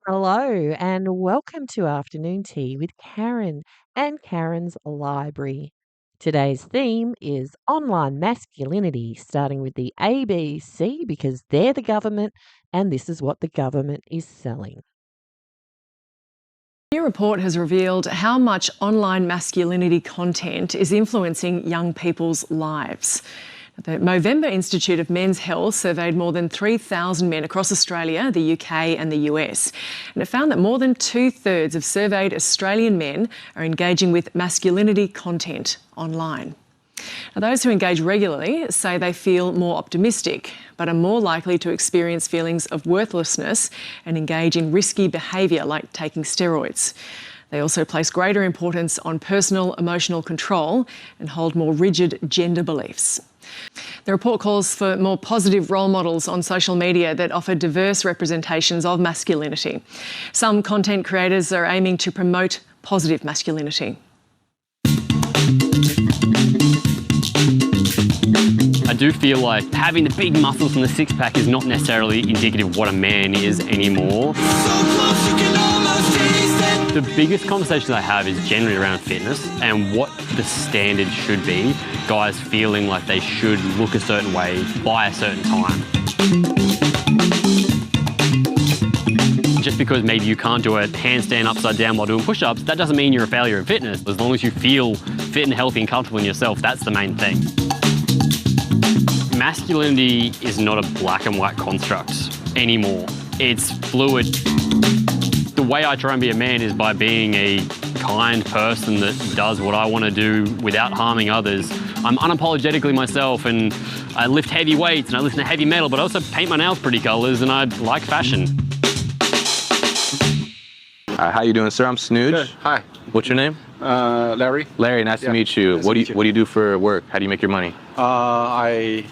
Hello, and welcome to Afternoon Tea with Karen and Karen's Library. Today's theme is online masculinity, starting with the ABC because they're the government and this is what the government is selling. A new report has revealed how much online masculinity content is influencing young people's lives. The Movember Institute of Men's Health surveyed more than 3,000 men across Australia, the UK and the US, and it found that more than two-thirds of surveyed Australian men are engaging with masculinity content online. Now, those who engage regularly say they feel more optimistic, but are more likely to experience feelings of worthlessness and engage in risky behaviour like taking steroids. They also place greater importance on personal emotional control and hold more rigid gender beliefs. The report calls for more positive role models on social media that offer diverse representations of masculinity. Some content creators are aiming to promote positive masculinity. I do feel like having the big muscles and the six-pack is not necessarily indicative of what a man is anymore. The biggest conversations I have is generally around fitness and what the standard should be. Guys feeling like they should look a certain way by a certain time. Just because maybe you can't do a handstand upside down while doing push-ups, that doesn't mean you're a failure in fitness. As long as you feel fit and healthy and comfortable in yourself, that's the main thing. Masculinity is not a black and white construct anymore. It's fluid. The way I try and be a man is by being a kind person that does what I want to do without harming others. I'm unapologetically myself, and I lift heavy weights and I listen to heavy metal, but I also paint my nails pretty colours and I like fashion. How you doing, sir? I'm Snooge. Good. Hi. What's your name? Larry. Larry, nice to meet you. Nice What to do meet you you. what do you do for work? How do you make your money? I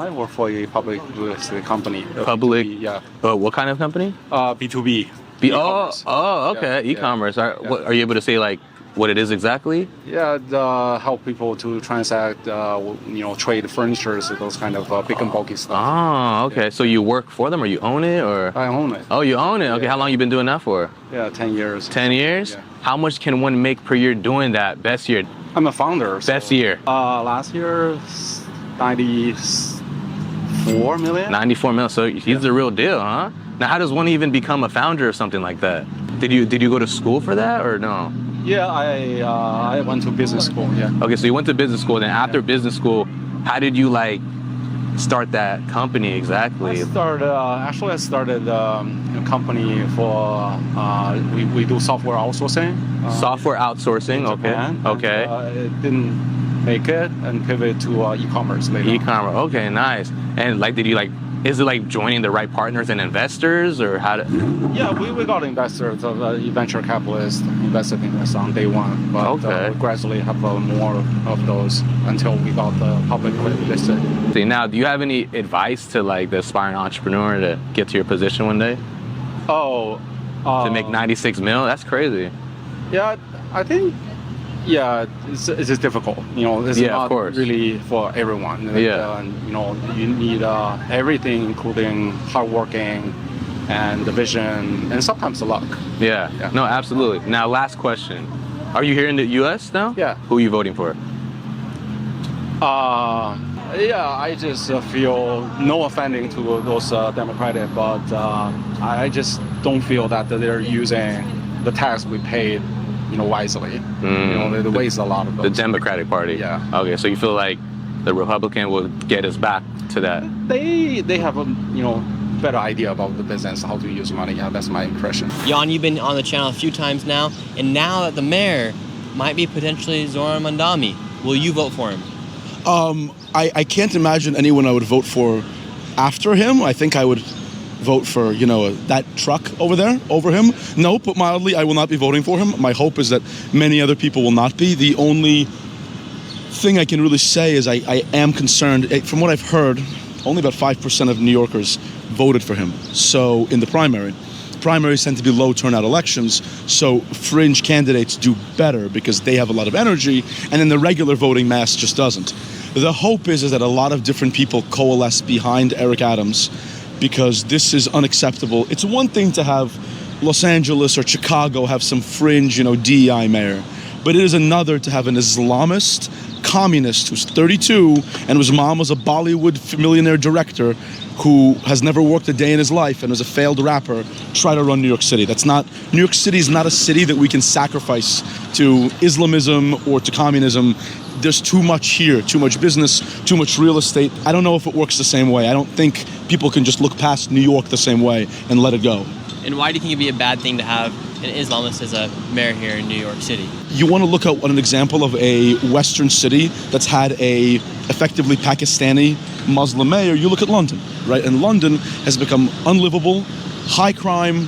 work for a public listed company. Public? B2B, yeah. What kind of company? B2B. Oh, E-commerce. okay. Yeah, E-commerce. yeah. What, are you able to say like what it is exactly? Yeah, help people to transact, trade furniture, those kind of big and bulky stuff. Oh, okay. So you work for them or you own it or? I own it. Oh, you own it. Okay. Yeah. How long you been doing that for? Yeah, 10 years. 10 years? Yeah. How much can one make per year doing that? Best year? I'm a founder. Best year? Last year, 94 million. 94 mil. So he's the real deal, huh? Now, how does one even become a founder of something like that? Did you go to school for that or no? Yeah, I went to business school. Yeah. Okay, so you went to business school. Then after business school, how did you like start that company exactly? I started a company for we do software outsourcing. Software outsourcing. in Okay. Japan, Okay. And, it didn't make it and pivot to e-commerce later. E-commerce. Okay, nice. And like, did you like? Is it like joining the right partners and investors, or how? Yeah, we got investors, venture capitalists invested in us on day one, but Okay. we gradually have more of those until we got publicly listed. See, now, do you have any advice to like the aspiring entrepreneur to get to your position one day? Oh, To make 96 mil? That's crazy. yeah, I think. Yeah, it's just difficult. It's Yeah, of not course. really for everyone. Yeah. And, you need everything, including hard working and the vision and sometimes the luck. Yeah. Yeah. No, absolutely. Now, last question. Are you here in the U.S. now? Yeah. Who are you voting for? Yeah, I just feel no offending to those Democratic, but I just don't feel that they're using the tax we paid, wisely. They waste a lot of those. The Democratic Party. Yeah. Okay, so you feel like the Republican will get us back to that. They have a better idea about the business, how to use money. Yeah, that's my impression. Jan, you've been on the channel a few times now, and now that the mayor might be potentially Zoran Mandami, will you vote for him? I can't imagine anyone I would vote for after him. I think I would vote for, that truck over there, over him. No, put mildly, I will not be voting for him. My hope is that many other people will not be. The only thing I can really say is I am concerned. From what I've heard, only about 5% of New Yorkers voted for him. So in the primaries tend to be low turnout elections, so fringe candidates do better because they have a lot of energy, and then the regular voting mass just doesn't. The hope is that a lot of different people coalesce behind Eric Adams, because this is unacceptable. It's one thing to have Los Angeles or Chicago have some fringe, DEI mayor. But it is another to have an Islamist communist who's 32 and whose mom was a Bollywood millionaire director who has never worked a day in his life and is a failed rapper try to run New York City. New York City is not a city that we can sacrifice to Islamism or to communism. There's too much here, too much business, too much real estate. I don't know if it works the same way. I don't think people can just look past New York the same way and let it go. And why do you think it'd be a bad thing to have an Islamist as a mayor here in New York City? You want to look at an example of a Western city that's had a effectively Pakistani Muslim mayor. You look at London, right? And London has become unlivable, high crime,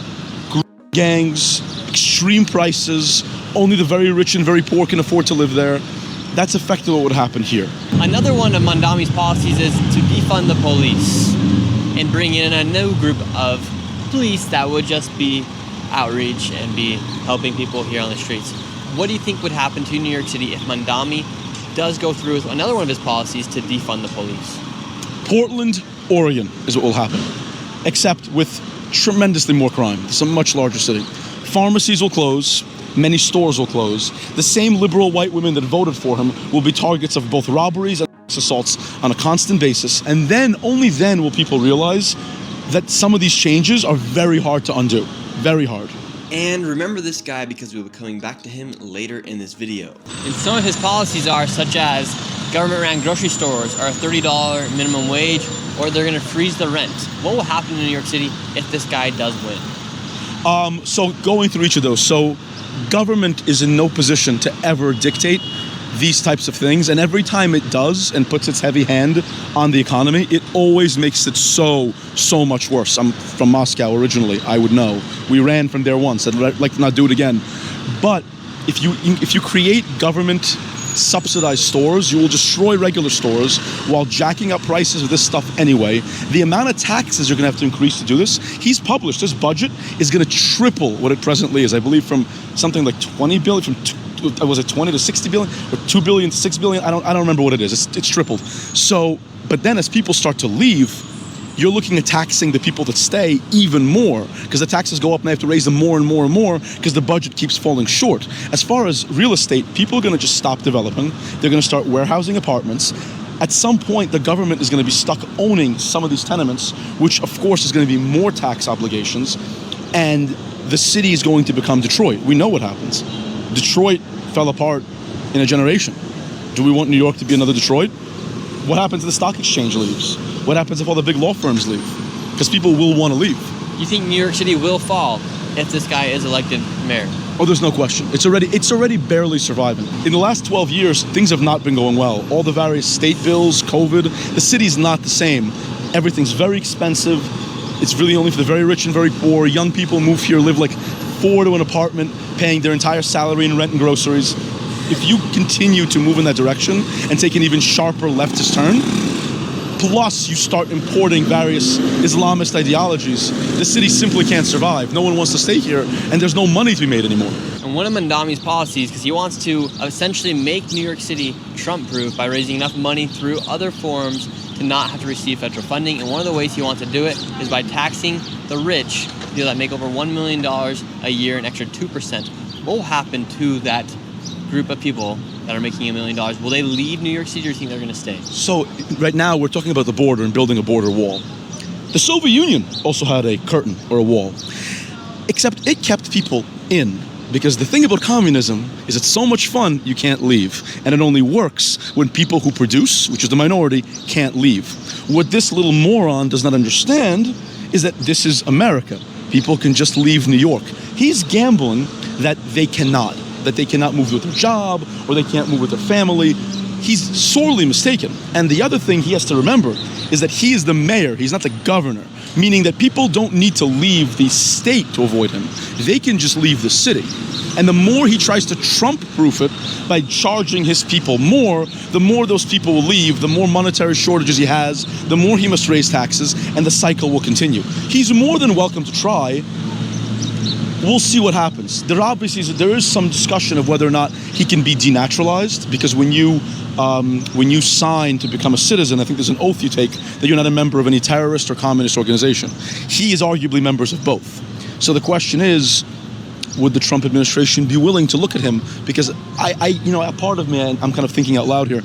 gangs, extreme prices. Only the very rich and very poor can afford to live there. That's effectively what would happen here. Another one of Mandami's policies is to defund the police and bring in a new group of police that would just be outreach and be helping people here on the streets. What do you think would happen to New York City if Mandami does go through with another one of his policies to defund the police? Portland, Oregon is what will happen, except with tremendously more crime. It's a much larger city. Pharmacies will close. Many stores will close. The same liberal white women that voted for him will be targets of both robberies and assaults on a constant basis. And then, only then will people realize that some of these changes are very hard to undo. Very hard. And remember this guy because we'll be coming back to him later in this video. And some of his policies are such as government-ran grocery stores are a $30 minimum wage, or they're going to freeze the rent. What will happen in New York City if this guy does win? So going through each of those. So government is in no position to ever dictate these types of things, and every time it does and puts its heavy hand on the economy, it always makes it so much worse. I'm from Moscow originally. I would know. We ran from there once. I'd like to not do it again. But if you create government subsidized stores, you will destroy regular stores while jacking up prices of this stuff anyway. The amount of taxes you're going to have to increase to do this, he's published this budget is going to triple what it presently is. I believe from something like 20 billion, was it 20 to 60 billion, or 2 billion to 6 billion? I don't remember what it is. It's tripled. So, but then as people start to leave, you're looking at taxing the people that stay even more, because the taxes go up and they have to raise them more and more and more because the budget keeps falling short. As far as real estate, people are going to just stop developing. They're going to start warehousing apartments. At some point, the government is going to be stuck owning some of these tenements, which of course is going to be more tax obligations, and the city is going to become Detroit. We know what happens. Detroit fell apart in a generation. Do we want New York to be another Detroit? What happens if the stock exchange leaves? What happens if all the big law firms leave? Because people will want to leave. You think New York City will fall if this guy is elected mayor? Oh, there's no question. It's already barely surviving. In the last 12 years, things have not been going well. All the various state bills, COVID, the city's not the same. Everything's very expensive. It's really only for the very rich and very poor. Young people move here, live like 4 to an apartment, paying their entire salary in rent and groceries. If you continue to move in that direction and take an even sharper leftist turn, plus you start importing various Islamist ideologies, the city simply can't survive. No one wants to stay here, and there's no money to be made anymore. And one of Mandami's policies, because he wants to essentially make New York City Trump-proof by raising enough money through other forms to not have to receive federal funding. And one of the ways he wants to do it is by taxing the rich, people that make over $1 million a year, an extra 2%. What will happen to that group of people that are making $1 million? Will they leave New York City, or do you think they're going to stay? So right now we're talking about the border and building a border wall. The Soviet Union also had a curtain or a wall, except it kept people in, because the thing about communism is it's so much fun you can't leave, and it only works when people who produce, which is the minority, can't leave. What this little moron does not understand is that this is America. People can just leave New York. He's gambling that they cannot move with their job, or they can't move with their family. He's sorely mistaken. And the other thing he has to remember is that he is the mayor, he's not the governor, meaning that people don't need to leave the state to avoid him. They can just leave the city. And the more he tries to Trump-proof it by charging his people more, the more those people will leave, the more monetary shortages he has, the more he must raise taxes, and the cycle will continue. He's more than welcome to try. We'll see what happens. There is some discussion of whether or not he can be denaturalized, because when you sign to become a citizen, I think there's an oath you take that you're not a member of any terrorist or communist organization. He is arguably members of both. So the question is, would the Trump administration be willing to look at him? Because a part of me, I'm kind of thinking out loud here.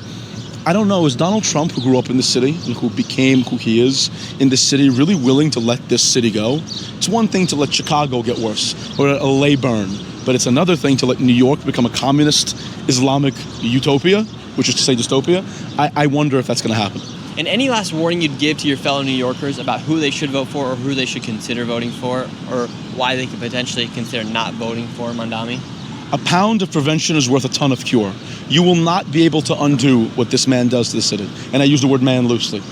I don't know, is Donald Trump, who grew up in the city and who became who he is in the city, really willing to let this city go? It's one thing to let Chicago get worse or LA burn, but it's another thing to let New York become a communist Islamic utopia, which is to say dystopia. I wonder if that's going to happen. And any last warning you'd give to your fellow New Yorkers about who they should vote for or who they should consider voting for, or why they could potentially consider not voting for Mandami? A pound of prevention is worth a ton of cure. You will not be able to undo what this man does to the city. And I use the word man loosely.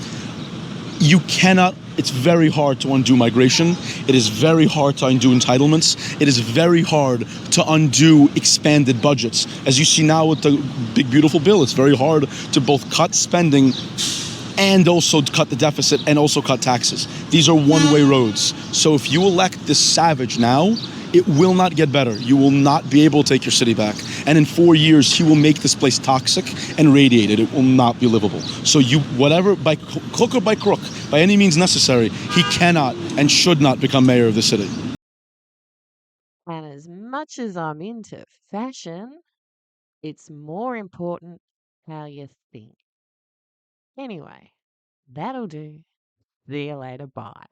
You cannot, it's very hard to undo migration. It is very hard to undo entitlements. It is very hard to undo expanded budgets. As you see now with the big, beautiful bill, it's very hard to both cut spending and also cut the deficit and also cut taxes. These are one-way roads. So if you elect this savage now, it will not get better. You will not be able to take your city back. And in 4 years, he will make this place toxic and radiated. It will not be livable. So whatever, by hook or by crook, by any means necessary, he cannot and should not become mayor of the city. And as much as I'm into fashion, it's more important how you think. Anyway, that'll do. See you later. Bye.